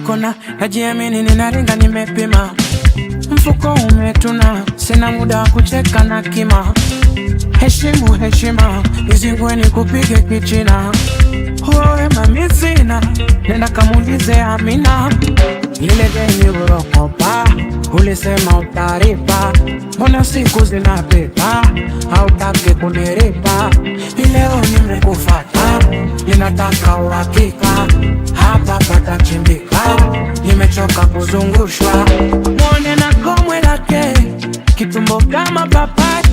Kona, najiamini ninaringa nimepima. Mfuko umetuna, sina muda wa kucheka na kima. Heshimu heshima, nizingwe nikupige kichina. Uwe mami sina, nenda kamulize Amina. Lile deni urokopa, ulisema utaripa. Mbona siku zinapita, hautaki kuniripa. Leo nimekufata, ninataka uhakika. Hapa pata chimbika, nimechoka kuzungushwa. Mwone na komwe lake, kitumbo kama papai.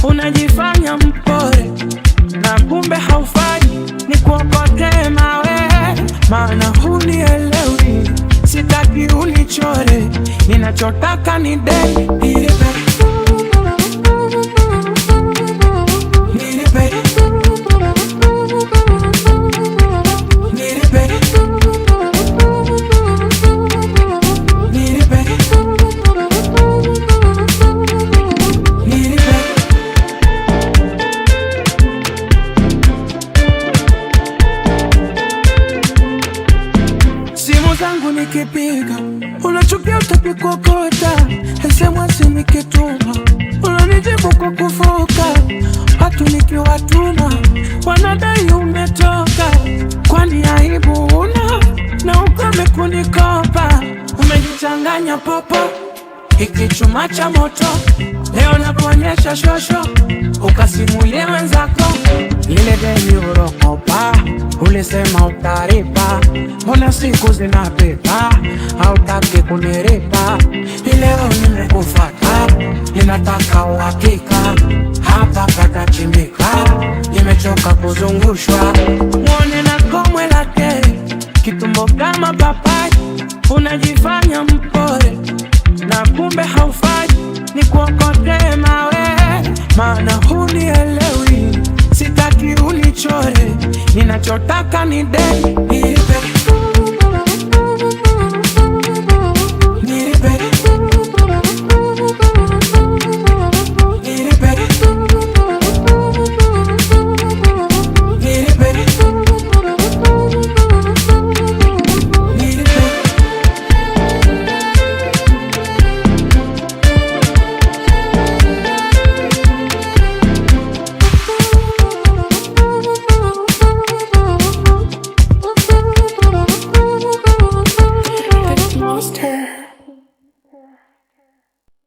Unajifanya mpore, na kumbe haufai. Nikuokote mawe, maana hunielewi. Sitaki unichore, ninachotaka ni deni. Zangu nikipiga, unachukia utaki kuokota. SMS nikituma, unanijibu kwa kufoka. Watu nikiwatuma, wanadai umetoka. Kwani aibu una, na ukome kunikopa. Umejichanganya popo, hiki chuma cha moto. Leo nakuonyesha shosho, ukasimulie wenzako. Lile deni urokopa, ulisema utaripa. Mbona siku zinapita, hautaki kuniripa. Leo nimekufata, ninataka uhakika. Hapa pata chimbika, nimechoka kuzungushwa. Mwone na komwe lake, kitumbo kama papai. Unajifanya mpore, na kumbe haufai. Nikuokote mawe, maana hunielewi. Sitaki unichore, ninachotaka ni deni.